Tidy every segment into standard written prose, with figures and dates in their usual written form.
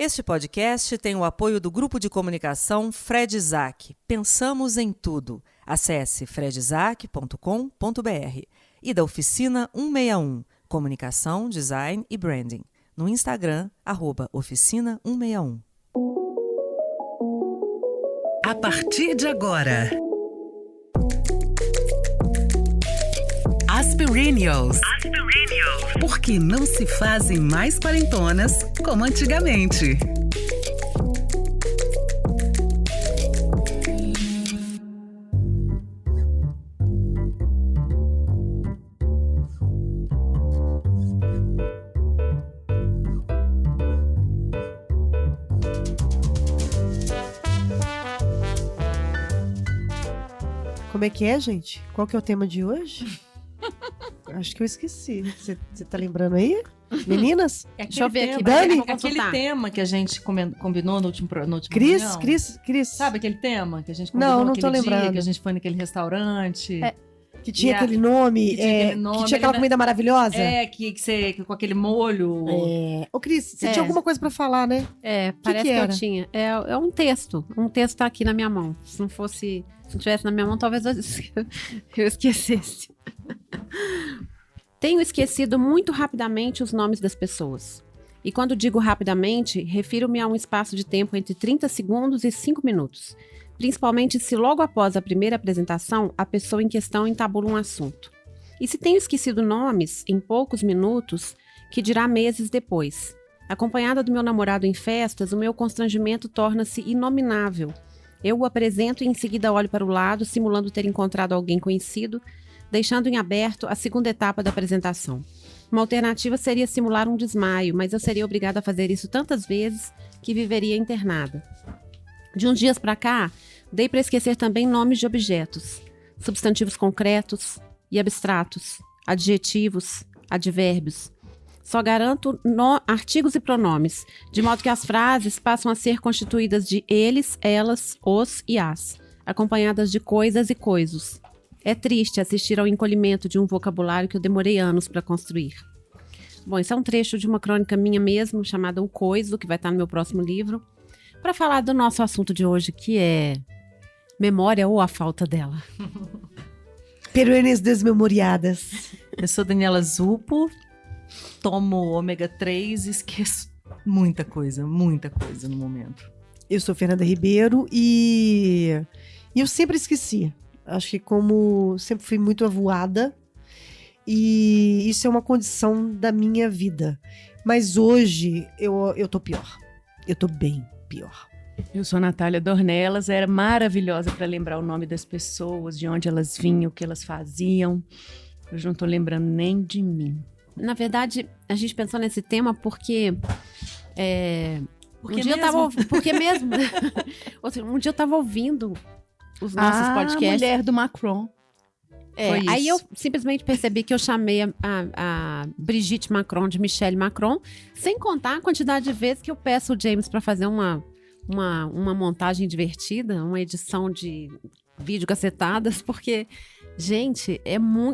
Este podcast tem o apoio do Grupo de Comunicação Fred Isaac. Pensamos em tudo. Acesse fredisaac.com.br e da Oficina 161, Comunicação, Design e Branding. No Instagram, @oficina161. A partir de agora, Aspirinials. Porque não se fazem mais quarentonas como antigamente. Como é que é, gente? Qual que é o tema de hoje? Acho que eu esqueci. Você tá lembrando aí? Meninas? Deixa eu ver aqui. Dani? Aquele tema que a gente combinou no último Cris? reunião. Cris? Sabe aquele tema que a gente combinou Não aquele tô dia, lembrando. que a gente foi naquele restaurante? Que tinha aquele nome, que tinha aquela comida maravilhosa? Que com aquele molho. Ô, Cris, você tinha alguma coisa pra falar, né? Parece que que eu era? tinha. É um texto. Um texto tá aqui na minha mão. Se não tivesse na minha mão, talvez eu esquecesse. Tenho esquecido muito rapidamente os nomes das pessoas. E quando digo rapidamente, refiro-me a um espaço de tempo entre 30 segundos e 5 minutos. Principalmente se logo após a primeira apresentação, a pessoa em questão entabula um assunto. E se tenho esquecido nomes, em poucos minutos, que dirá meses depois. Acompanhada do meu namorado em festas, o meu constrangimento torna-se inominável. Eu o apresento e em seguida olho para o lado, simulando ter encontrado alguém conhecido, deixando em aberto a segunda etapa da apresentação. Uma alternativa seria simular um desmaio, mas eu seria obrigada a fazer isso tantas vezes que viveria internada. De uns dias para cá, dei para esquecer também nomes de objetos, substantivos concretos e abstratos, adjetivos, advérbios. Só garanto artigos e pronomes, de modo que as frases passam a ser constituídas de eles, elas, os e as, acompanhadas de coisas e coisos. É triste assistir ao encolhimento de um vocabulário que eu demorei anos para construir. Bom, isso é um trecho de uma crônica minha mesmo, chamada O Coiso, que vai estar no meu próximo livro, para falar do nosso assunto de hoje, que é memória ou a falta dela. Peruanas desmemoriadas. Eu sou Daniela Zupo, tomo ômega 3 e esqueço muita coisa no momento. Eu sou Fernanda Ribeiro e eu sempre esqueci. Acho que como sempre fui muito avoada e isso é uma condição da minha vida. Mas hoje eu tô pior. Eu tô bem pior. Eu sou a Natália Dornelas, era maravilhosa para lembrar o nome das pessoas, de onde elas vinham, o que elas faziam. Eu não tô lembrando nem de mim. Na verdade, a gente pensou nesse tema porque... Porque um dia eu tava ouvindo os nossos podcasts. A mulher do Macron. Aí eu simplesmente percebi que eu chamei a Brigitte Macron de Michelle Macron, sem contar a quantidade de vezes que eu peço o James para fazer uma montagem divertida, uma edição de videocassetadas, porque, gente,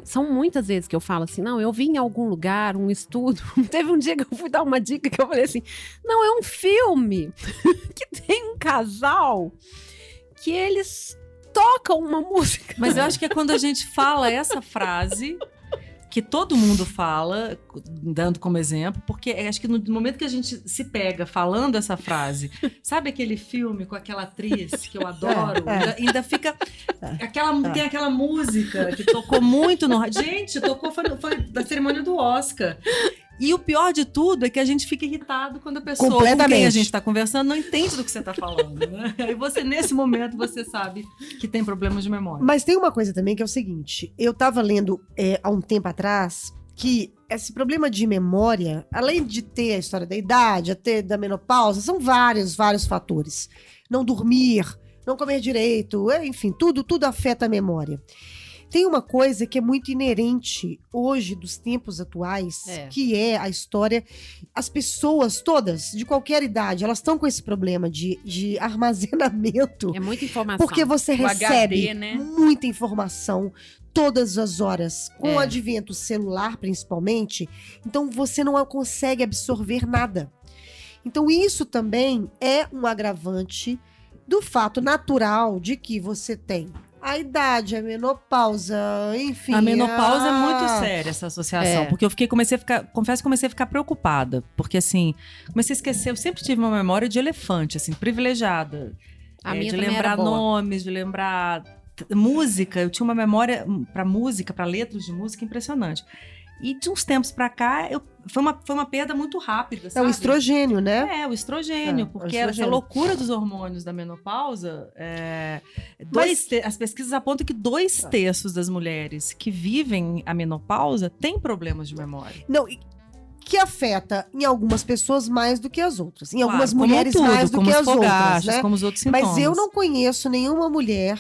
são muitas vezes que eu falo assim, não, eu vi em algum lugar, um estudo, teve um dia que eu fui dar uma dica que eu falei assim, não, é um filme que tem um casal que eles tocam uma música. Mas eu acho que é quando a gente fala essa frase, que todo mundo fala, dando como exemplo, porque acho que no momento que a gente se pega falando essa frase, sabe aquele filme com aquela atriz que eu adoro? Ainda fica... Tem aquela música que tocou muito no... Gente, foi da cerimônia do Oscar. E o pior de tudo é que a gente fica irritado quando a pessoa com quem a gente está conversando não entende do que você está falando, né? Aí nesse momento, você sabe que tem problemas de memória. Mas tem uma coisa também que é o seguinte, eu tava lendo há um tempo atrás que esse problema de memória, além de ter a história da idade, até da menopausa, são vários fatores. Não dormir, não comer direito, enfim, tudo afeta a memória. Tem uma coisa que é muito inerente hoje dos tempos atuais, que é a história. As pessoas todas, de qualquer idade, elas estão com esse problema de armazenamento. É muita informação. Porque você recebe HD, né? muita informação todas as horas, com o advento celular principalmente. Então você não consegue absorver nada. Então isso também é um agravante do fato natural de que você tem a idade, a menopausa, enfim. A menopausa é muito séria, essa associação. Porque confesso que comecei a ficar preocupada. Porque, assim, comecei a esquecer. Eu sempre tive uma memória de elefante, assim, privilegiada. A minha de também lembrar era boa. nomes, de lembrar música. Eu tinha uma memória pra música, pra letras de música impressionante. E de uns tempos pra cá, foi uma perda muito rápida, É sabe? o estrogênio, né? É, o estrogênio, É, porque o essa estrogênio. loucura dos hormônios da menopausa, as pesquisas apontam que 2/3 das mulheres que vivem a menopausa têm problemas de memória. Não, que afeta em algumas pessoas mais do que as outras. Em Claro, algumas como mulheres tudo, mais do como que os as outras, fogachos, né? como os outros sintomas. Mas eu não conheço nenhuma mulher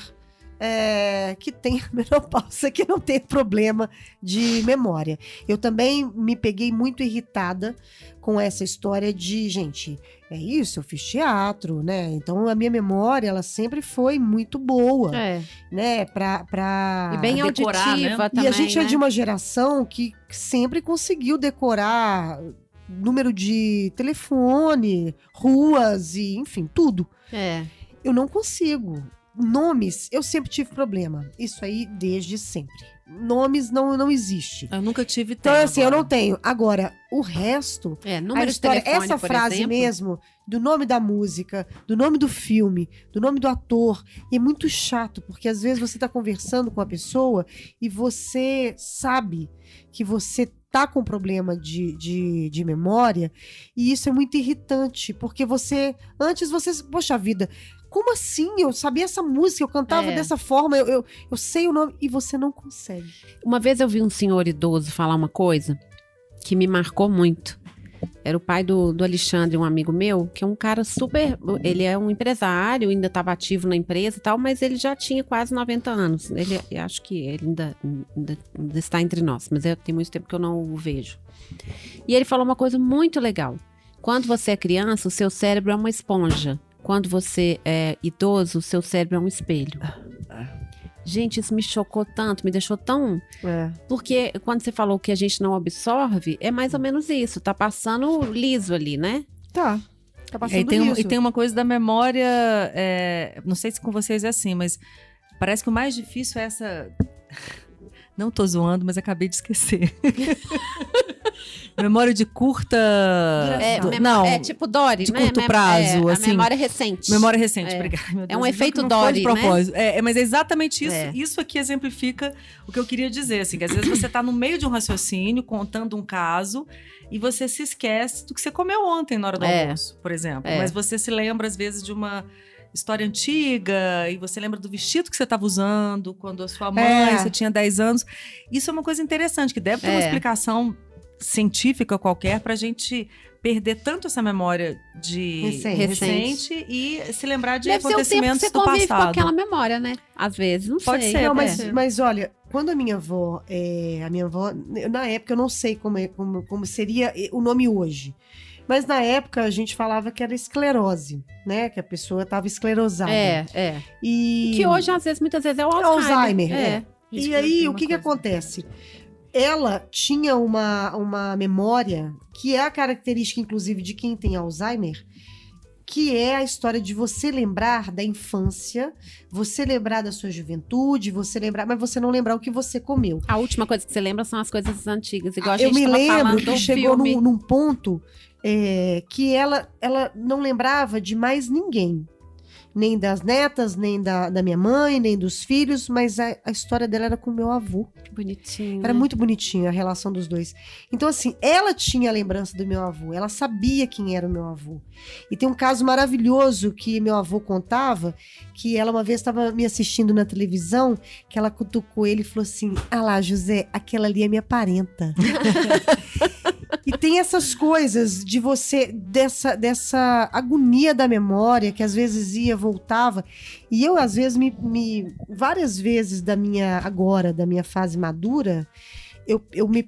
que tem menopausa, que não tem problema de memória. Eu também me peguei muito irritada com essa história de, gente, é isso, eu fiz teatro, né? Então a minha memória, ela sempre foi muito boa, né? E bem decorar, auditiva né? também, E a gente né? é de uma geração que sempre conseguiu decorar número de telefone, ruas e, enfim, tudo. Eu não consigo. Nomes, eu sempre tive problema. Isso aí desde sempre. Nomes não existe. Eu nunca tive Então, tempo assim, eu agora. não tenho. Agora, o resto, Número a de história, telefone, essa por frase exemplo. mesmo, do nome da música, do nome do filme, do nome do ator, e é muito chato, porque às vezes você tá conversando com a pessoa e você sabe que você tá com problema de memória, e isso é muito irritante, porque antes você, poxa vida, como assim? Eu sabia essa música, eu cantava dessa forma, eu sei o nome, e você não consegue. Uma vez eu vi um senhor idoso falar uma coisa que me marcou muito. Era o pai do Alexandre, um amigo meu, que é um cara super... Ele é um empresário, ainda estava ativo na empresa e tal, mas ele já tinha quase 90 anos. Eu acho que ele ainda está entre nós, mas tem muito tempo que eu não o vejo. E ele falou uma coisa muito legal. Quando você é criança, o seu cérebro é uma esponja. Quando você é idoso, o seu cérebro é um espelho. Gente, isso me chocou tanto, me deixou tão... Porque quando você falou que a gente não absorve, é mais ou menos isso. Tá passando liso ali, né? Tá passando E tem uma coisa da memória, não sei se com vocês é assim, mas parece que o mais difícil é essa... Não tô zoando, mas acabei de esquecer. Memória de curta... não, É tipo Dory, de né? curto prazo, A assim. memória recente. Memória recente, obrigada. Meu Deus, um eu efeito juro que não foi Dory, de né? propósito. Mas é exatamente isso. É. Isso aqui exemplifica o que eu queria dizer, assim, que às vezes você tá no meio de um raciocínio, contando um caso, e você se esquece do que você comeu ontem na hora do almoço, por exemplo. Mas você se lembra, às vezes, de uma história antiga, e você lembra do vestido que você estava usando quando a sua mãe, você tinha 10 anos. Isso é uma coisa interessante, que deve ter uma explicação científica qualquer pra gente perder tanto essa memória de recente e se lembrar de acontecimentos Deve ser o tempo que você do convive passado. com aquela memória, né? Às vezes, não Pode sei. ser, Não, pode ser. mas olha, quando a minha avó, na época eu não sei como seria o nome hoje, mas na época a gente falava que era esclerose, né? Que a pessoa estava esclerosada. E Que hoje, às vezes, muitas vezes é o Alzheimer. Alzheimer. Isso E que aí, tem o uma que coisa. acontece? Ela tinha uma memória, que é a característica, inclusive, de quem tem Alzheimer, que é a história de você lembrar da infância, você lembrar da sua juventude, mas você não lembrar o que você comeu. A última coisa que você lembra são as coisas antigas. Igual a gente Eu me tava lembro falando que do chegou filme. num ponto que ela não lembrava de mais ninguém. Nem das netas, nem da minha mãe, nem dos filhos, mas a história dela era com o meu avô. Que bonitinho. Era né? muito bonitinha a relação dos dois. Então, assim, ela tinha a lembrança do meu avô, ela sabia quem era o meu avô. E tem um caso maravilhoso que meu avô contava, que ela uma vez estava me assistindo na televisão, que ela cutucou ele e falou assim: ah lá, José, aquela ali é minha parenta. E tem essas coisas de você, dessa agonia da memória, que às vezes ia, voltava. E eu, às vezes, várias vezes da minha fase madura, eu me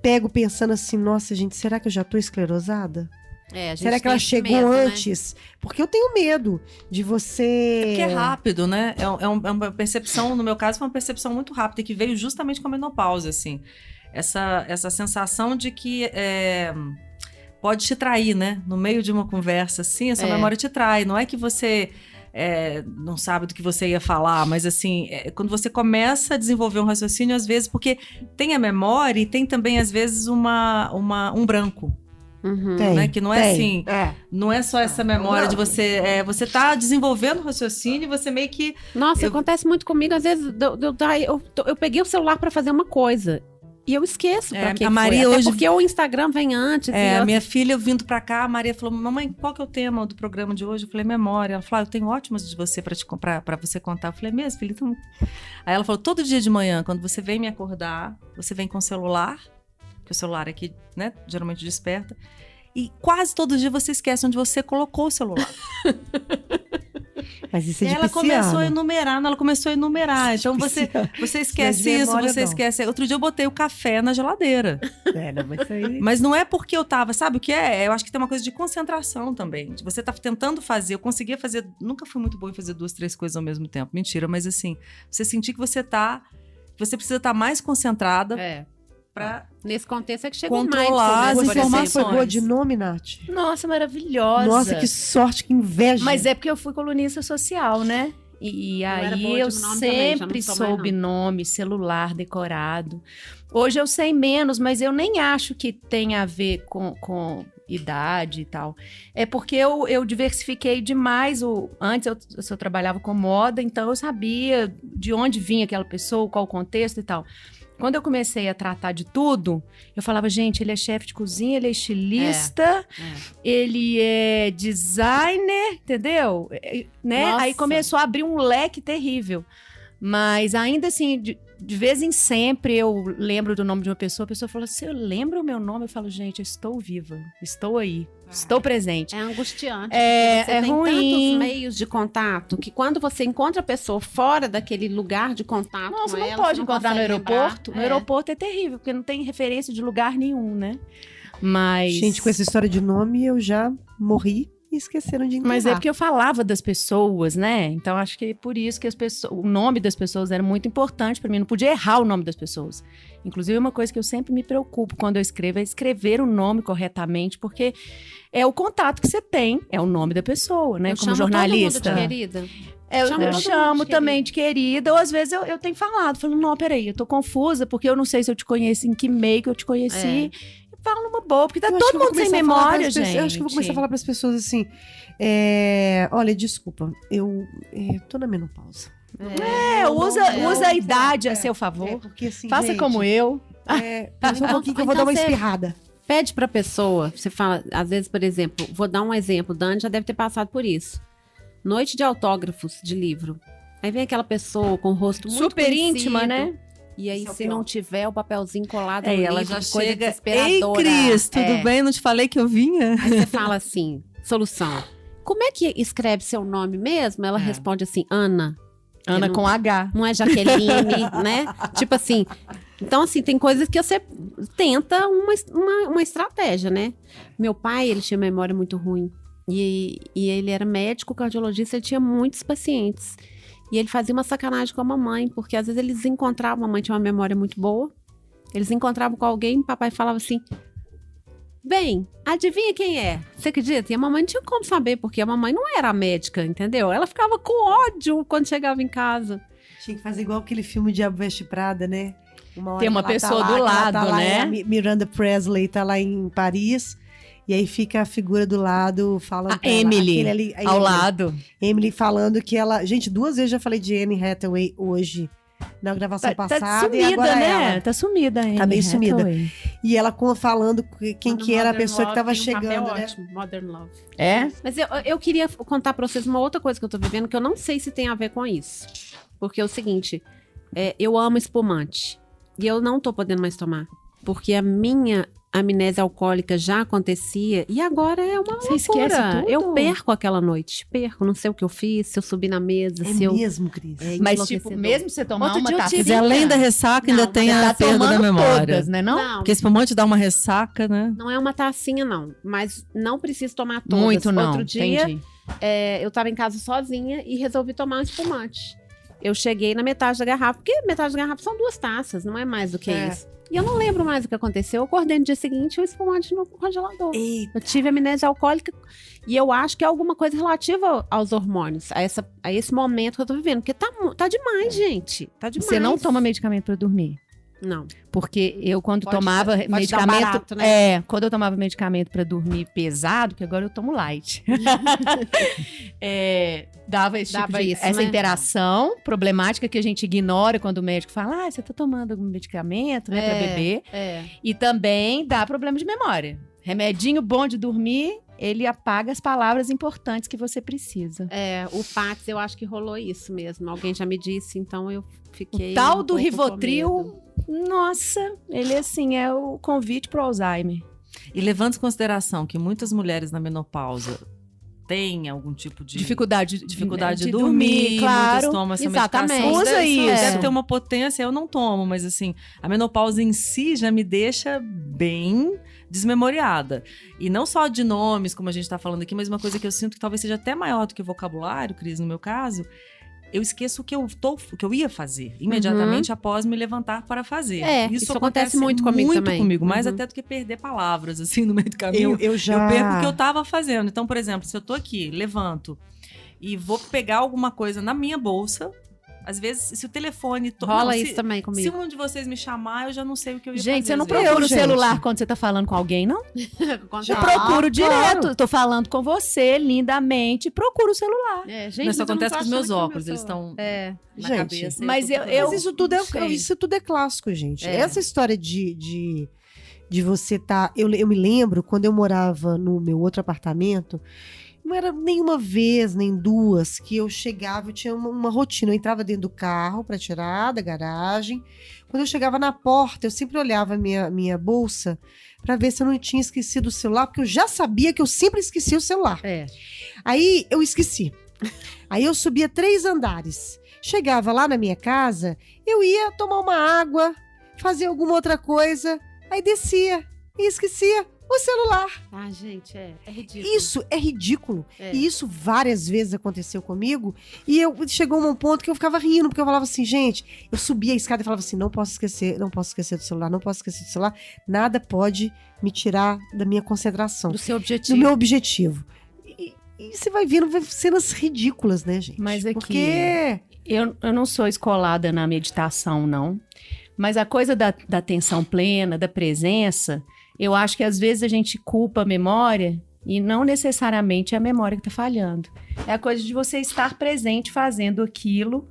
pego pensando assim, nossa, gente, será que eu já tô esclerosada? A gente Será que tem ela esse chegou medo, né? antes? Porque eu tenho medo de você... Porque é rápido, né? É uma percepção, no meu caso, foi uma percepção muito rápida, que veio justamente com a menopausa, assim. Essa sensação de que pode te trair, né? No meio de uma conversa assim, a sua memória te trai. Não é que você não sabe do que você ia falar, mas assim, quando você começa a desenvolver um raciocínio, às vezes, porque tem a memória e tem também, às vezes, um branco. Né? Que não é assim, não é só essa memória de você, você tá desenvolvendo o raciocínio e você meio que... Nossa, acontece muito comigo, às vezes eu peguei o celular pra fazer uma coisa e eu esqueço pra que a foi. Maria Até hoje... porque o Instagram vem antes. A minha filha vindo pra cá, a Maria falou, mamãe, qual que é o tema do programa de hoje? Eu falei, memória. Ela falou, eu tenho ótimas de você pra te comprar, pra você contar. Eu falei, mesmo, filha? Então... Aí ela falou, todo dia de manhã, quando você vem me acordar, você vem com o celular, que o celular aqui, né, geralmente desperta, e quase todo dia você esquece onde você colocou o celular. Mas isso é de ela pisciano. começou a enumerar. Então você esquece isso, memória, você não. esquece. Outro dia eu botei o café na geladeira. Não, mas isso aí... Mas não é porque eu tava, sabe o que é? Eu acho que tem uma coisa de concentração também. De você tá tentando fazer, eu conseguia fazer, nunca fui muito boa em fazer 2, 3 coisas ao mesmo tempo. Mentira, mas assim, você sentir que você precisa estar mais concentrada pra Nesse contexto é que chegou controlar as mais. Você informações. foi boa de nome, Nath? Nossa, maravilhosa. Nossa, que sorte, que inveja. Mas é porque eu fui colunista social, né? E era aí boa eu de nome também, já sempre não sou mais, soube nome, celular decorado. Hoje eu sei menos, mas eu nem acho que tenha a ver com idade e tal. É porque eu diversifiquei demais. Antes eu trabalhava com moda, então eu sabia de onde vinha aquela pessoa, qual o contexto e tal. Quando eu comecei a tratar de tudo, eu falava, gente, ele é chefe de cozinha, ele é estilista, ele é designer, entendeu? Né? Nossa. Aí começou a abrir um leque terrível. Mas ainda assim, de vez em sempre eu lembro do nome de uma pessoa, a pessoa fala assim, eu lembro o meu nome? Eu falo, gente, eu estou viva, estou aí, estou presente. É angustiante. É porque você tem ruim. tantos meios de contato que quando você encontra a pessoa fora daquele lugar de contato Nossa, com não ela, pode você encontrar no consegue aeroporto. lembrar. No aeroporto é terrível, porque não tem referência de lugar nenhum, né? Mas... Gente, com essa história de nome, eu já morri e esqueceram de enterrar. Mas é porque eu falava das pessoas, né? Então acho que é por isso que o nome das pessoas era muito importante pra mim. Não podia errar o nome das pessoas. Inclusive, uma coisa que eu sempre me preocupo quando eu escrevo é escrever o nome corretamente, porque é o contato que você tem, é o nome da pessoa, né? Eu como chamo jornalista. todo mundo de querida. Eu Chamo todo mundo chamo de também de querida, ou às vezes eu tenho falado, falando, não, peraí, eu tô confusa, porque eu não sei se eu te conheço, em que meio que eu te conheci. Eu falo uma boa, porque tá Eu acho que todo eu vou mundo sem começar a falar memória, pras pessoas- gente. Eu acho que eu vou começar a falar para as pessoas assim, olha, desculpa, eu tô na menopausa. Usa a idade a seu favor. Porque assim, Faça gente, como eu. Só um pouquinho que eu vou Então dar uma você- espirrada. Pede pra pessoa, você fala, às vezes, por exemplo, vou dar um exemplo, Dani já deve ter passado por isso. Noite de autógrafos de livro. Aí vem aquela pessoa com o rosto muito Super conhecido, íntima, né? E aí, Esse é o se pior. não tiver o papelzinho colado no Aí ela livro, já coisa chega, ei desesperadora. Cris, tudo É. bem? Não te falei que eu vinha? Aí você fala assim, solução. Como é que escreve seu nome mesmo? Ela responde assim, Ana. Ana não- com H. Não é Jaqueline, né? Tipo assim. Então, assim, tem coisas que você tenta uma estratégia, né? Meu pai, ele tinha memória muito ruim. E ele era médico, cardiologista, ele tinha muitos pacientes. E ele fazia uma sacanagem com a mamãe, porque às vezes eles encontravam, a mamãe tinha uma memória muito boa, eles encontravam com alguém, o papai falava assim, bem, adivinha quem é? Você acredita? E a mamãe não tinha como saber, porque a mamãe não era médica, entendeu? Ela ficava com ódio quando chegava em casa. Tinha que fazer igual aquele filme Diabo Veste Prada, né? Uma hora Tem uma que ela pessoa lá, do que ela lado, lá, né? A Miranda Presley tá lá em Paris. E aí fica a figura do lado falando A pra ela, Emily, aquele ali, a ao Emily. lado. Emily falando que ela... Gente, 2 vezes já falei de Anne Hathaway hoje, na gravação Tá passada. e sumida, agora né? ela. Tá sumida ainda. Tá bem sumida. Hathaway. E ela falando quem No que era a Modern pessoa que Love tava tem um papel chegando, né? ótimo, Modern Love. É? Mas eu queria contar pra vocês uma outra coisa que eu tô vivendo, que eu não sei se tem a ver com isso. Porque é o seguinte, eu amo espumante. E eu não tô podendo mais tomar. Porque a minha amnésia alcoólica já acontecia e agora é uma Você loucura. esquece tudo? Eu perco aquela noite. Perco, não sei o que eu fiz, se eu subi na mesa, É se eu... mesmo, Cris. Mas, tipo, enlouquecedor. mesmo você tomar Outro uma dia eu taça... tive- Mas além da ressaca, ainda Não, tem Você a tá perda da tomando memória. todas, né? Não? Não, Porque esse espumante dá uma ressaca, né? não é uma tacinha, não. Mas não preciso tomar todas. Muito não, Outro dia, entendi. eu tava em casa sozinha e resolvi tomar um espumante. eu cheguei na metade da garrafa, porque metade da garrafa são 2 taças, não é mais do que isso. E eu não lembro mais o que aconteceu. Eu acordei no dia seguinte e o espumante no congelador. Eita. Eu tive amnésia alcoólica e eu acho que é alguma coisa relativa aos hormônios, a esse momento que eu tô vivendo. Porque tá demais, gente. Tá demais. Você não toma medicamento pra dormir? Não. Porque eu, quando Pode tomava dar um medicamento. barato, né? Quando eu tomava medicamento pra dormir pesado, que agora eu tomo light. Dava esse tipo de, essa né? interação problemática que a gente ignora quando o médico fala: você tá tomando algum medicamento, né, pra beber. E também dá problema de memória. Remedinho bom de dormir, ele apaga as palavras importantes que você precisa. O Pax, eu acho que rolou isso mesmo. Alguém já me disse, então eu fiquei. O tal um do pouco com Rivotril, medo. nossa, ele assim é o convite pro Alzheimer. E levando em consideração que muitas mulheres na menopausa têm algum tipo de Dificuldade de dormir, claro. muitas tomam essa Exatamente. medicação. Usa isso. Deve ter uma potência, eu não tomo, mas assim, a menopausa em si já me deixa bem desmemoriada. E não só de nomes, como a gente tá falando aqui, mas uma coisa que eu sinto que talvez seja até maior do que o vocabulário, Cris, no meu caso, eu esqueço o que eu ia fazer imediatamente após me levantar para fazer. Isso acontece muito comigo também. Mais até do que perder palavras, assim, no meio do caminho. Eu já... Eu perco o que eu tava fazendo. Então, por exemplo, se eu tô aqui, levanto e vou pegar alguma coisa na minha bolsa, às vezes, se o telefone... Rola isso também Se comigo. um de vocês me chamar, eu já não sei o que eu ia fazer. Gente, você não às vezes. procura o gente. celular quando você tá falando com alguém, não? Eu Ah, procuro direto. claro. Tô falando com você, lindamente, procuro o celular. Gente, Isso acontece com os meus óculos, eles eles estão na Gente, cabeça. e mas tô procurando. Mas sei. isso tudo é clássico, gente. É. Essa história de você tá... Eu me lembro, quando eu morava no meu outro apartamento, não era nenhuma vez, nem duas, que eu chegava, eu tinha uma rotina. Eu entrava dentro do carro para tirar da garagem. Quando eu chegava na porta, eu sempre olhava a minha bolsa para ver se eu não tinha esquecido o celular, porque eu já sabia que eu sempre esquecia o celular. Aí eu esqueci. Aí eu subia 3 andares. Chegava lá na minha casa, eu ia tomar uma água, fazer alguma outra coisa, aí descia e esquecia o celular. Ah, gente, é ridículo. Isso é ridículo. É. E isso várias vezes aconteceu comigo. E chegou um ponto que eu ficava rindo, porque eu falava assim, gente, eu subia a escada e falava assim, não posso esquecer do celular, não posso esquecer do celular. Nada pode me tirar da minha concentração, Do seu do objetivo. meu objetivo. E você vai vendo cenas ridículas, né, gente? Mas aqui- Porque... Eu não sou escolada na meditação, não. Mas a coisa da atenção plena, da presença, eu acho que às vezes a gente culpa a memória e não necessariamente é a memória que está falhando. É a coisa de você estar presente fazendo aquilo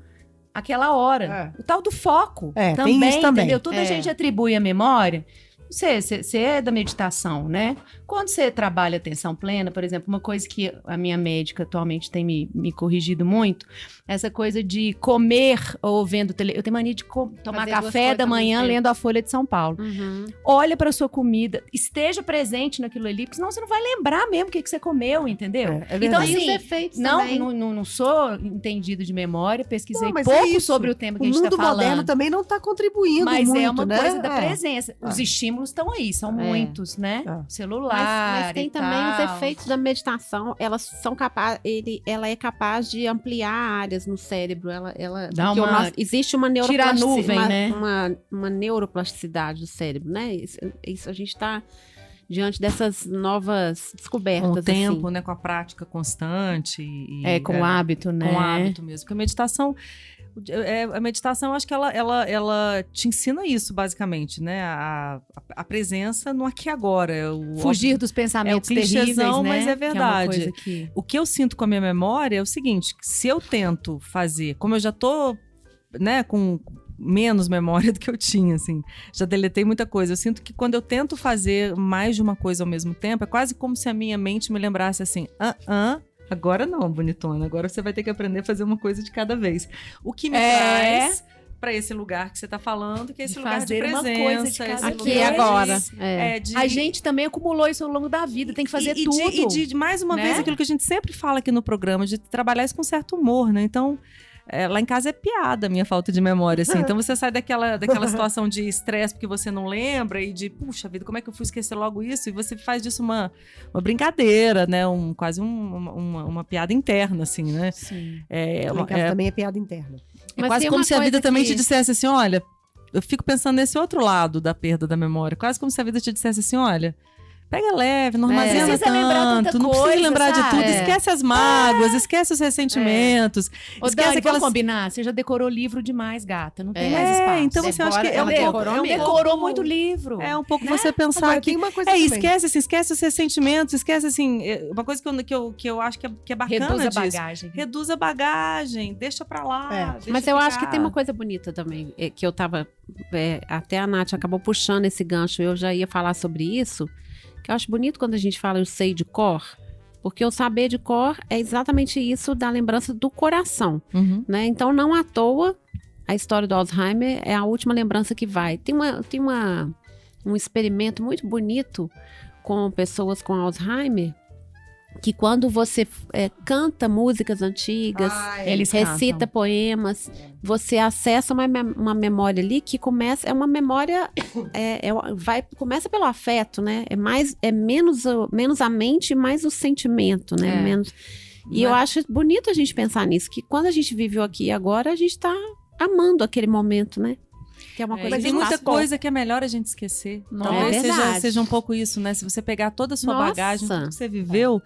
aquela hora. O tal do foco É, tem também, isso também. entendeu? Tudo a gente atribui a memória. Você é da meditação, né? Quando você trabalha atenção plena, por exemplo, uma coisa que a minha médica atualmente tem me corrigido muito, essa coisa de comer ou vendo eu tenho mania de tomar Fazer duas café coisas da ao manhã mesmo tempo. lendo a Folha de São Paulo. Uhum. Olha para sua comida, esteja presente naquilo ali, porque senão você não vai lembrar mesmo o que você comeu, entendeu? É Então, verdade. E os assim, efeitos não, também. não sou entendido de memória, pesquisei Não, mas é pouco isso. sobre o tema que O a gente mundo está falando. moderno também não está contribuindo Mas muito, é uma né? coisa da presença. Os estímulos estão aí, são muitos, né? Celular. Mas tem e também tal. os efeitos da meditação. Elas são capazes. Ela é capaz de ampliar áreas no cérebro. Dá porque uma- existe uma Tira a nuvem, né? uma neuroplasticidade do cérebro, né? Isso a gente está diante dessas novas Com descobertas. o tempo, assim. né? Com a prática constante. E, Com o hábito, né? Com o hábito mesmo. Porque a meditação... a meditação, eu acho que ela te ensina isso, basicamente, né? A presença no aqui e agora. Fugir dos pensamentos terríveis, clichêzão, né? mas é Que uma verdade. coisa que... O que eu sinto com a minha memória é o seguinte, que se eu tento fazer, como eu já tô, né, com menos memória do que eu tinha, assim, já deletei muita coisa. Eu sinto que quando eu tento fazer mais de uma coisa ao mesmo tempo, é quase como se a minha mente me lembrasse assim, agora não, bonitona, agora você vai ter que aprender a fazer uma coisa de cada vez. O que me traz para esse lugar que você tá falando, que é esse De lugar de fazer uma presença. coisa de cada esse vez. Aqui lugar e agora. A gente também acumulou isso ao longo da vida, tem que fazer e tudo. de mais uma né? vez, aquilo que a gente sempre fala aqui no programa, de trabalhar isso com certo humor, né? Então, lá em casa é piada a minha falta de memória, assim. Então você sai daquela situação de estresse porque você não lembra e de, puxa vida, como é que eu fui esquecer logo isso? E você faz disso uma brincadeira, né? Quase uma piada interna, assim, né? Sim. Lá em casa também é piada interna. É Mas quase tem como uma se a vida coisa também que- te dissesse assim, olha, eu fico pensando nesse outro lado da perda da memória. Quase como se a vida te dissesse assim, olha, pega leve, não armazena Precisa lembrar tanta tanto, não precisa coisa, lembrar de sabe? tudo. Esquece as mágoas, esquece os ressentimentos. Ô, Esquece Dani, aquelas... vamos combinar? Você já decorou livro demais, gata. Não tem É. mais espaço. Então você acha que Ela decorou mesmo. Decorou muito livro. É um pouco você pensar Agora, que... tem uma coisa também. esquece os ressentimentos, esquece, assim... Uma coisa que eu acho que é bacana Reduz a disso. bagagem. Reduz a bagagem, deixa pra lá. deixa Mas eu acho que ficar. tem uma coisa bonita também, que eu tava... até a Nath acabou puxando esse gancho, eu já ia falar sobre isso, que eu acho bonito quando a gente fala eu sei de cor, porque o saber de cor é exatamente isso da lembrança do coração, Uhum. né? Então, não à toa, a história do Alzheimer é a última lembrança que vai. Tem um experimento muito bonito com pessoas com Alzheimer, que quando você canta músicas antigas, Eles recita cantam. poemas, você acessa uma memória ali que começa, é uma memória, começa pelo afeto, né? É menos a mente e mais o sentimento, né? É. Menos, e eu acho bonito a gente pensar nisso, que quando a gente viveu aqui e agora, a gente tá amando aquele momento, né? Que é uma coisa Mas que tem muita faz pouco. coisa que é melhor a gente esquecer. Nossa. Talvez É verdade. seja um pouco isso, né? Se você pegar toda a sua Nossa. bagagem, tudo que você viveu,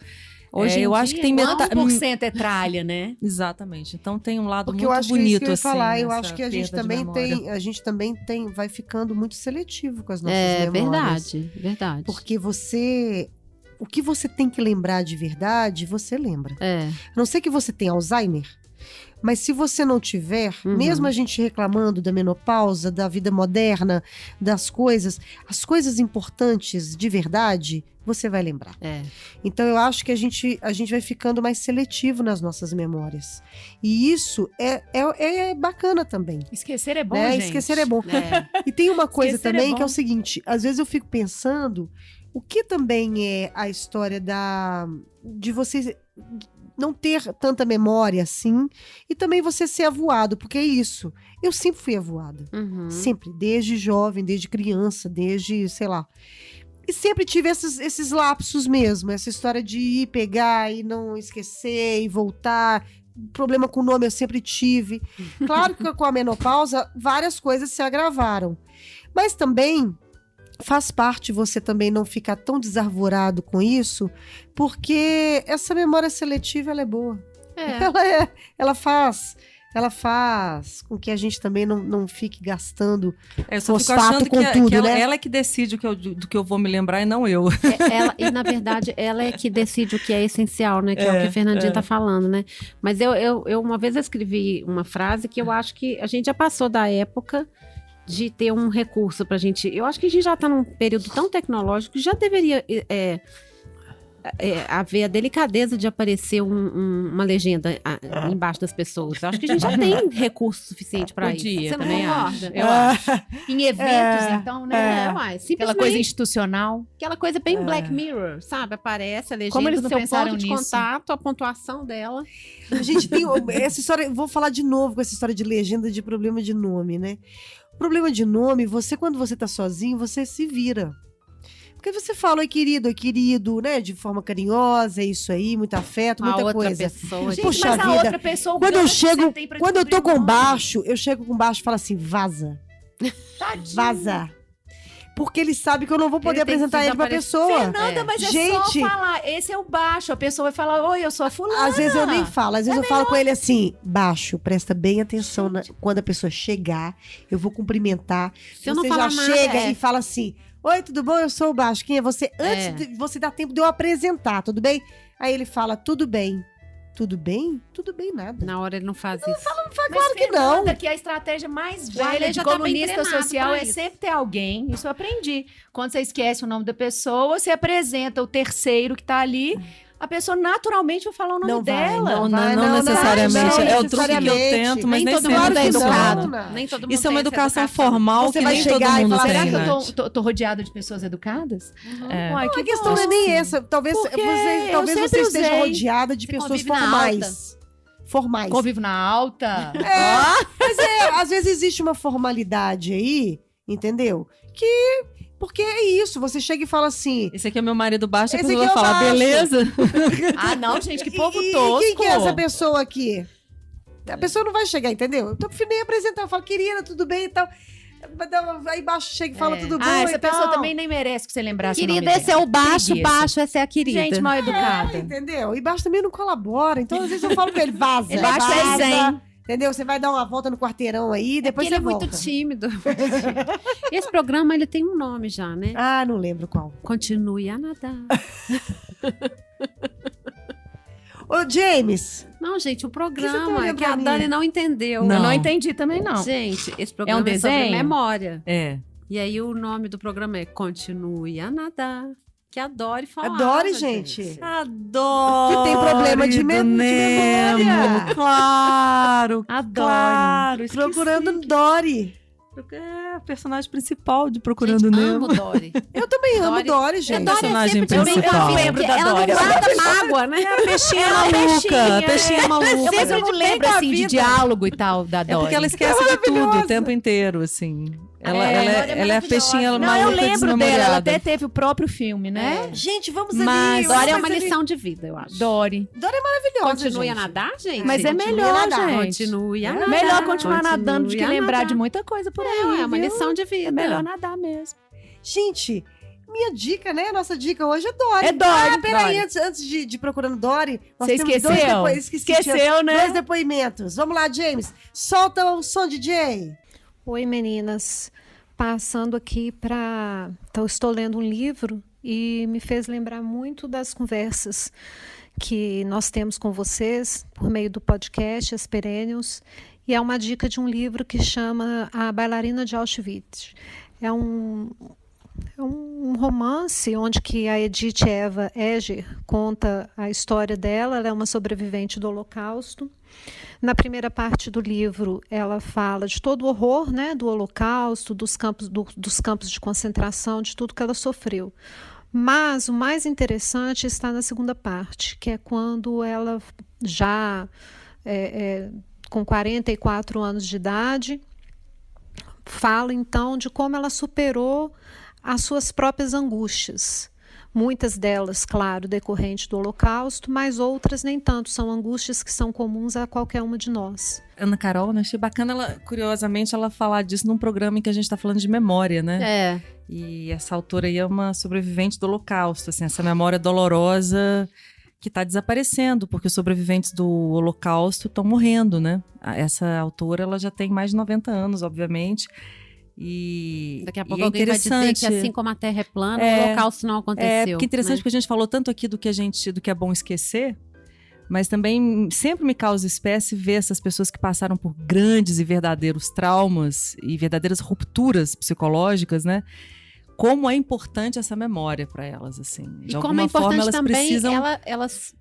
Hoje em eu acho dia, que tem Quantos metade... por cento é tralha, né? Exatamente. Então tem um lado Porque muito eu acho que é isso bonito, que eu ia assim, falar. Eu nessa acho que a gente perda de também memória. vai ficando muito seletivo com as nossas É memórias. verdade. Porque o que você tem que lembrar de verdade, você lembra. É. A não ser que você tenha Alzheimer, mas se você não tiver, Uhum. mesmo a gente reclamando da menopausa, da vida moderna, das coisas, as coisas importantes de verdade, você vai lembrar. É. Então eu acho que a gente vai ficando mais seletivo nas nossas memórias. E isso é bacana também. Esquecer é bom, Né? gente. Esquecer é bom. É. E tem uma coisa Esquecer também é que é o bom. seguinte: às vezes eu fico pensando o que também é a história de você não ter tanta memória assim e também você ser avoado, porque é isso. Eu sempre fui avoada. Uhum. Sempre, desde jovem, desde criança, desde, sei lá. E sempre tive esses lapsos mesmo, essa história de ir pegar e não esquecer e voltar. Problema com o nome eu sempre tive. Claro que com a menopausa várias coisas se agravaram. Mas também faz parte você também não ficar tão desarvorado com isso, porque essa memória seletiva ela é boa. É. Ela faz com que a gente também não fique gastando Eu só fico fosfato achando com que tudo, né? ela é que decide do que eu vou me lembrar e não eu. E na verdade, ela é que decide o que é essencial, né? Que é o que a Fernandinha tá falando, né? Mas eu uma vez eu escrevi uma frase que eu acho que a gente já passou da época de ter um recurso pra gente. Eu acho que a gente já tá num período tão tecnológico que já deveria haver a delicadeza de aparecer uma legenda embaixo das pessoas. Eu acho que a gente já tem recurso suficiente pra isso. Podia, Você não também concorda? Eu acho. Em eventos, então, né? Uai, Aquela simplesmente coisa institucional. aquela coisa bem Black Mirror, sabe? Aparece a legenda Como eles do não seu pensaram ponto de nisso? contato, a pontuação dela. A gente tem essa história, vou falar de novo com essa história de legenda de problema de nome, né? O problema de nome, quando você tá sozinho, você se vira. Porque você fala, oi querido, né? De forma carinhosa, é isso aí, muito afeto, A muita outra coisa. pessoa. Gente, Puxa mas a vida. outra pessoa... o Quando eu gancho que chego, você tem pra quando eu tô descobrir o com nome. baixo, eu chego com baixo e falo assim, vaza. Tadinho. Vaza. Porque ele sabe que eu não vou poder Ele tem que apresentar ele pra desaparecer. pessoa. Fernanda, mas é Gente. só falar, esse é o baixo. A pessoa vai falar, oi, eu sou a fulana. Às vezes eu nem falo, às vezes eu falo com ele assim, baixo, presta bem atenção quando a pessoa chegar, eu vou cumprimentar. Se eu não Você falar já nada, chega e fala assim, oi, tudo bom? Eu sou o baixo. Quem é você? Antes de você dar tempo de eu apresentar, tudo bem? Aí ele fala, tudo bem. Tudo bem? Tudo bem, nada. Na hora ele não faz isso. Claro que não. Fernanda, que a estratégia mais Ale velha de já tá bem colunista treinado social pra é isso. sempre ter alguém. Isso eu aprendi. Quando você esquece o nome da pessoa, você apresenta o terceiro que tá ali. A pessoa naturalmente vai falar o nome Não vai, dela. não vai, não necessariamente. não É o truque que eu necessariamente. tento, mas Nem nem todo sempre mundo é que não, educado. não. Nem todo mundo Isso é uma tem essa educação formal Você que vai nem todo chegar e mundo falar, tem, Será que né? eu tô rodeada de pessoas educadas? É. Uai, A questão não é nem essa. Talvez Porque você eu sempre esteja usei. rodeada de Você pessoas convive na formais. formais. Convivo na alta. Mas às vezes existe uma formalidade aí, entendeu? Porque é isso, você chega e fala assim... Esse aqui é meu marido baixo, a Esse pessoa aqui vai é o falar, baixo. beleza? Ah, não, gente, que povo e tosco. quem que é essa pessoa aqui? A pessoa não vai chegar, entendeu? Então eu prefiro nem apresentar, eu falo, querida, tudo bem e tal. Aí embaixo chega e fala tudo bom essa e pessoa tal. também nem merece que você lembrasse o nome Querida, esse é dela. o baixo, Preguiça. baixo, essa é a querida. Gente mal educada. Entendeu? E baixo também não colabora. Então, às vezes eu falo pra ele, vaza. Ele baixo é vaza, zen. entendeu? Você vai dar uma volta no quarteirão aí, depois Porque ele você é volta. muito tímido. Esse programa, ele tem um nome já, né? Ah, não lembro qual. Continue a nadar. Ô, James, Não, gente, o que você tá programa olhando que a pra mim? Dani não entendeu. Eu não entendi também, não. Gente, esse programa é sobre desenho? memória. É. E aí o nome do programa é Continue a nadar. Que adore falar. adore, gente. Adoro! Que tem problema de do memória. Nemo, Claro, Adoro. claro. esqueci. Procurando Dory. É, a personagem principal de Procurando Gente, Nemo. amo Dory. Eu também amo Dory. Dory, gente. Dory personagem sempre também principal. tá Eu lembro da ela Dory. não guarda mágoa, né? Peixinha maluca, peixinha maluca. Mas eu não de lembro, bem da assim, de vida. diálogo e tal da É Dory. porque ela esquece de tudo o tempo inteiro, assim. Ela Dory é é a maravilhosa. peixinha Não, maluca eu lembro dela. Ela desmemoriada. até teve o próprio filme, né? Gente, vamos Mas ali. Dory é vamos uma ali. lição de vida, eu acho. Dory. Dory é maravilhosa, Continue gente. a nadar, gente? Mas é Continue melhor, a nadar. gente. Continue a É nadar. Melhor continuar Continue nadando do que a lembrar nadar. de muita coisa por aí. Não, é uma viu? lição de vida. É melhor nadar mesmo. Gente, minha dica, né? Nossa dica hoje é Dory. É Dory, Ah, peraí, Dory. antes de Procurando Dory, nós Você temos esqueceu? Esqueceu, né? Dois depoimentos. Vamos lá, James. Solta o som, DJ. Oi, meninas. Passando aqui para. Então, estou lendo um livro e me fez lembrar muito das conversas que nós temos com vocês por meio do podcast As Perennials. E é uma dica de um livro que chama A Bailarina de Auschwitz. É um romance onde que a Edith Eva Eger conta a história dela. Ela é uma sobrevivente do Holocausto. Na primeira parte do livro, ela fala de todo o horror, né, do Holocausto, dos campos de concentração, de tudo que ela sofreu. Mas o mais interessante está na segunda parte, que é quando ela já com 44 anos de idade, fala então de como ela superou as suas próprias angústias. Muitas delas, claro, decorrentes do Holocausto, mas outras nem tanto, são angústias que são comuns a qualquer uma de nós. Ana Carol, né? Achei bacana, curiosamente, ela falar disso num programa em que a gente está falando de memória, né? É. E essa autora aí é uma sobrevivente do Holocausto, assim, essa memória dolorosa que está desaparecendo, porque os sobreviventes do Holocausto estão morrendo, né? Essa autora, ela já tem mais de 90 anos, obviamente. E Daqui a pouco e alguém vai dizer que assim como a Terra é plana, o Holocausto não aconteceu. porque é interessante, né? porque a gente falou tanto aqui do que é bom esquecer, mas também sempre me causa espécie ver essas pessoas que passaram por grandes e verdadeiros traumas e verdadeiras rupturas psicológicas, né? Como é importante essa memória para elas, assim. De E alguma como é forma, importante elas também precisam... elas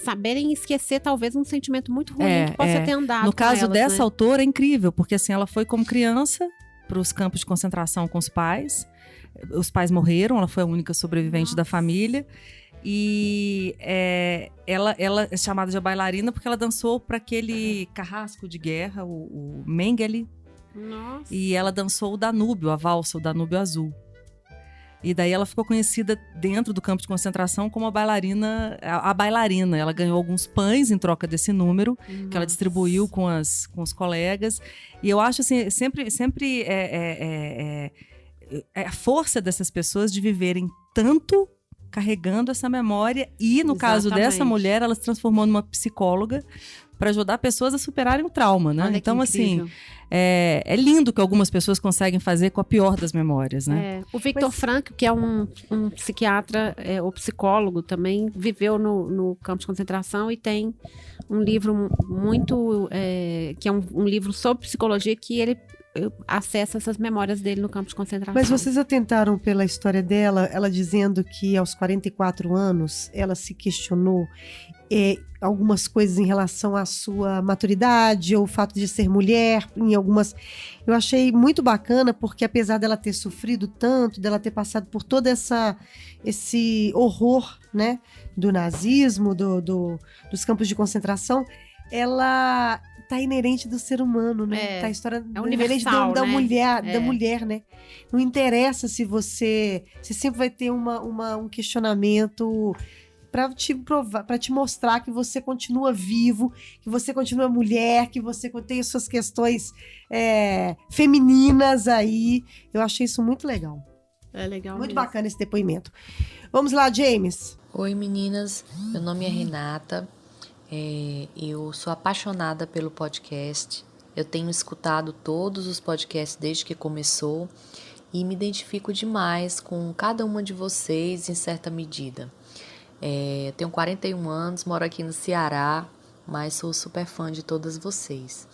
saberem esquecer talvez um sentimento muito ruim É, que possa ter andado No com caso elas, dessa né? autora, é incrível, porque assim, ela foi como criança para os campos de concentração com os pais. Os pais morreram, ela foi a única sobrevivente da família. E ela é chamada de bailarina porque ela dançou para aquele carrasco de guerra, o Mengele. Nossa. E ela dançou o Danúbio, a valsa, o Danúbio Azul. E daí ela ficou conhecida dentro do campo de concentração como a bailarina. Ela ganhou alguns pães em troca desse número, que ela distribuiu com os colegas. E eu acho assim, sempre a força dessas pessoas de viverem tanto carregando essa memória. E no caso dessa mulher, ela se transformou numa psicóloga para ajudar pessoas a superarem o trauma, né? Olha, então, que assim, incrível. é lindo que algumas pessoas conseguem fazer com a pior das memórias, né? O Viktor Frankl, que é um psiquiatra ou psicólogo, também viveu no campo de concentração e tem um livro muito... que é um livro sobre psicologia que ele acessa essas memórias dele no campo de concentração. Mas vocês atentaram pela história dela, ela dizendo que aos 44 anos ela se questionou algumas coisas em relação à sua maturidade ou o fato de ser mulher, eu achei muito bacana, porque apesar dela ter sofrido tanto, dela ter passado por todo esse horror, né, do nazismo, dos campos de concentração, ela tá inerente do ser humano, né? Tá a história inerente universal, da né? mulher, né? Não interessa se você sempre vai ter um questionamento para te provar, para te mostrar que você continua vivo, que você continua mulher, que você tem as suas questões femininas aí. Eu achei isso muito legal. É legal Muito mesmo. bacana esse depoimento. Vamos lá, James. Oi meninas, meu nome é Renata, eu sou apaixonada pelo podcast, eu tenho escutado todos os podcasts desde que começou e me identifico demais com cada uma de vocês em certa medida. Tenho 41 anos, moro aqui no Ceará, mas sou super fã de todas vocês.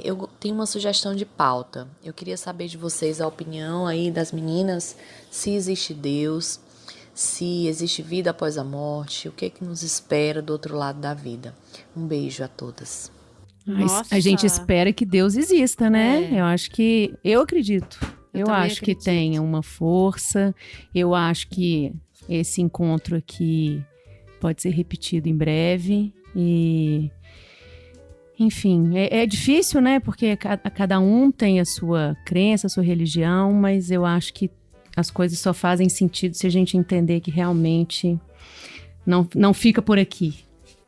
Eu tenho uma sugestão de pauta, eu queria saber de vocês a opinião aí das meninas, se existe Deus, se existe vida após a morte, o que nos espera do outro lado da vida. Um beijo a todas. Nossa. A gente espera que Deus exista, né? Eu acredito. Eu também acho que acredito. tem uma força. Eu acho que esse encontro aqui pode ser repetido em breve. E, enfim, é difícil, né? Porque cada um tem a sua crença, a sua religião, mas eu acho que as coisas só fazem sentido se a gente entender que realmente não fica por aqui,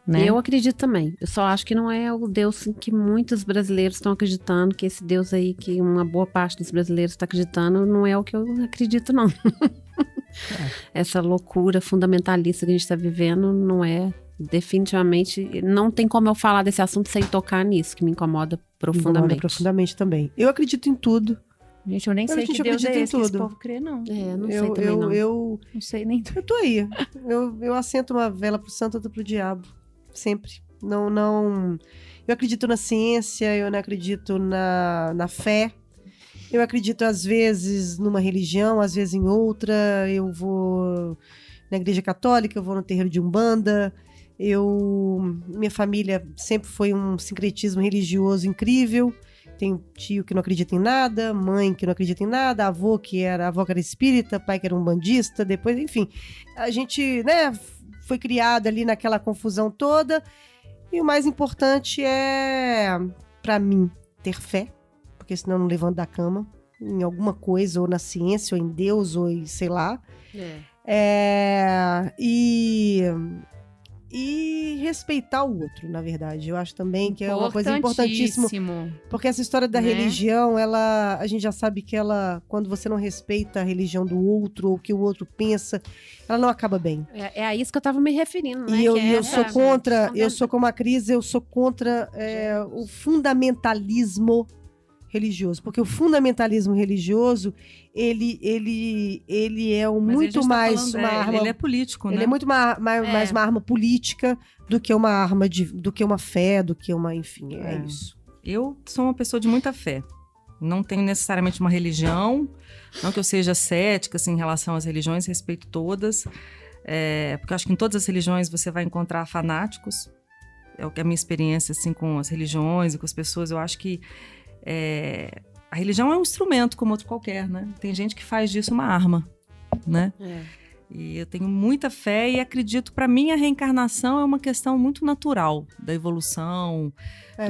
né? Eu acredito também. Eu só acho que não é o Deus que muitos brasileiros estão acreditando, que esse Deus aí que uma boa parte dos brasileiros está acreditando, não é o que eu acredito, não. Essa loucura fundamentalista que a gente está vivendo não é, definitivamente, não tem como eu falar desse assunto sem tocar nisso, que me incomoda profundamente. Me incomoda profundamente também. Eu acredito em tudo. Gente, eu nem sei que Deus é esse que esse povo crê, não. Não sei também, não. Não sei nem. Eu tô aí. Eu assento uma vela pro santo, outra pro diabo. Sempre. Não. Eu acredito na ciência, eu não acredito na fé. Eu acredito, às vezes, numa religião, às vezes em outra. Eu vou na igreja católica, eu vou no terreiro de Umbanda. Minha família sempre foi um sincretismo religioso incrível. Tenho tio que não acredita em nada, mãe que não acredita em nada, avó que era espírita, pai que era umbandista, depois, enfim. A gente, né, foi criado ali naquela confusão toda. E o mais importante é, pra mim, ter fé, porque senão eu não levanto da cama, em alguma coisa, ou na ciência, ou em Deus, ou em sei lá. E respeitar o outro, na verdade. Eu acho também que é uma coisa importantíssima. Porque essa história da religião, a gente já sabe que quando você não respeita a religião do outro, ou o que o outro pensa, ela não acaba bem. É a isso que eu tava me referindo, né? E eu sou contra, eu sou como a Cris, eu sou contra o fundamentalismo religioso, porque o fundamentalismo religioso ele é muito mais uma arma. Ele é político, né? Ele é muito mais uma arma política do que uma arma do que uma fé, do que uma, enfim, é isso. Eu sou uma pessoa de muita fé. Não tenho necessariamente uma religião, não que eu seja cética assim, em relação às religiões, respeito todas, porque eu acho que em todas as religiões você vai encontrar fanáticos. É o que a minha experiência assim com as religiões e com as pessoas, eu acho que a religião é um instrumento como outro qualquer, né? Tem gente que faz disso uma arma, né? E eu tenho muita fé e acredito, para mim, a reencarnação é uma questão muito natural da evolução,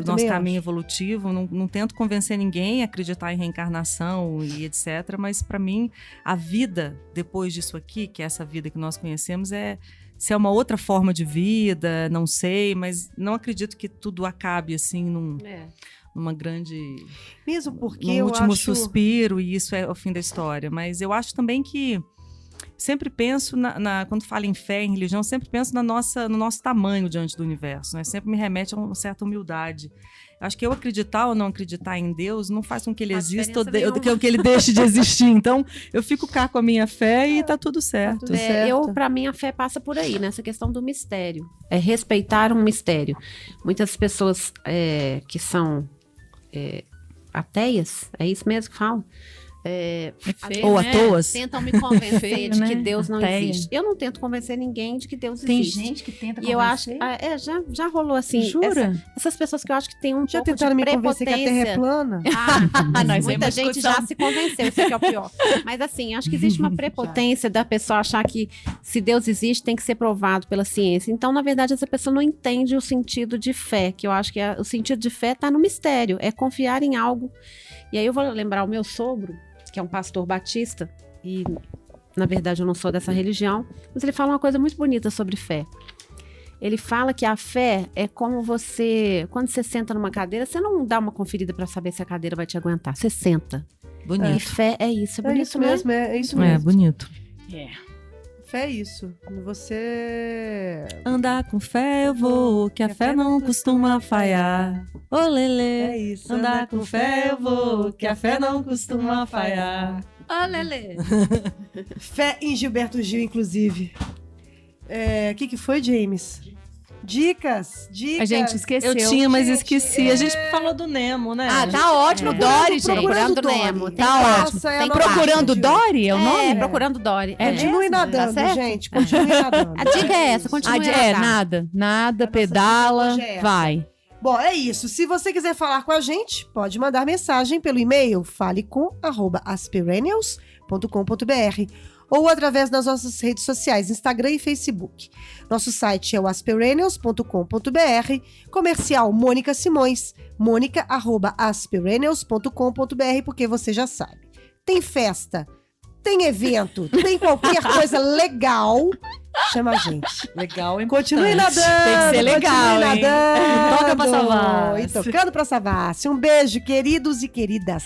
do nosso caminho evolutivo. Não tento convencer ninguém a acreditar em reencarnação e etc. Mas, para mim, a vida depois disso aqui, que é essa vida que nós conhecemos, se é uma outra forma de vida, não sei, mas não acredito que tudo acabe assim numa grande... Mesmo porque eu último suspiro, e isso é o fim da história. Mas eu acho também que sempre penso, quando falo em fé, em religião, sempre penso no nosso tamanho diante do universo, né? Sempre me remete a uma certa humildade. Eu acho que eu acreditar ou não acreditar em Deus não faz com que ele exista ou que ele deixe de existir. Então, eu fico cá com a minha fé e tá tudo certo. Pra mim, a fé passa por aí, nessa questão do mistério. É respeitar um mistério. Muitas pessoas que são ateias, é isso mesmo que fala? feio, Ou né? à toa. tentam me convencer Feio, de né? que Deus não Ateia. existe. Eu não tento convencer ninguém de que Deus Tem existe. gente que tenta E eu acho convencer. já rolou assim. Jura? Essas pessoas que eu acho que tem um Já pouco tentaram de me convencer que a Terra é prepotência. plana? Nós Muita temos gente discussão. já se convenceu, isso aqui é o pior. Mas assim, acho que existe uma prepotência da pessoa achar que se Deus existe tem que ser provado pela ciência. Então, na verdade, essa pessoa não entende o sentido de fé, que eu acho que o sentido de fé está no mistério, é confiar em algo. E aí eu vou lembrar o meu sogro, que é um pastor batista, e na verdade eu não sou dessa religião, mas ele fala uma coisa muito bonita sobre fé. Ele fala que a fé é como quando você senta numa cadeira, você não dá uma conferida para saber se a cadeira vai te aguentar, você senta. E Bonito. fé é isso, é É bonito, isso né? mesmo, é isso É, mesmo. bonito. Fé é isso. Você... Andar com fé eu vou, que a fé não costuma falhar. Ô, Lelê. É isso. Andar com fé eu vou, que a fé não costuma falhar. Ô, Lelê. Fé em Gilberto Gil, inclusive. O que foi, James? Dicas. A gente esqueceu. Eu tinha, mas Gente, esqueci. A gente falou do Nemo, né? Ah, tá ótimo. Dory, gente. Procurando Nemo. Tá ótimo. Essa é a Tem nova Procurando dica. Dory é o nome? Procurando Dory. Continue nadando, tá certo? gente. Continue nadando. A dica é essa, continue a nadar. nada, pedala, dica hoje é essa. vai. Bom, é isso. Se você quiser falar com a gente, pode mandar mensagem pelo e-mail falecom@asperennials.com.br ou através das nossas redes sociais, Instagram e Facebook. Nosso site é o asperennials.com.br, comercial Mônica Simões, monica@asperennials.com.br, porque você já sabe. Tem festa, tem evento, tem qualquer coisa legal, chama a gente. Legal, hein? Continue nadando. Tem que ser legal, continue hein? nadando. Toca pra Savassi. E tocando pra Savassi. Um beijo, queridos e queridas.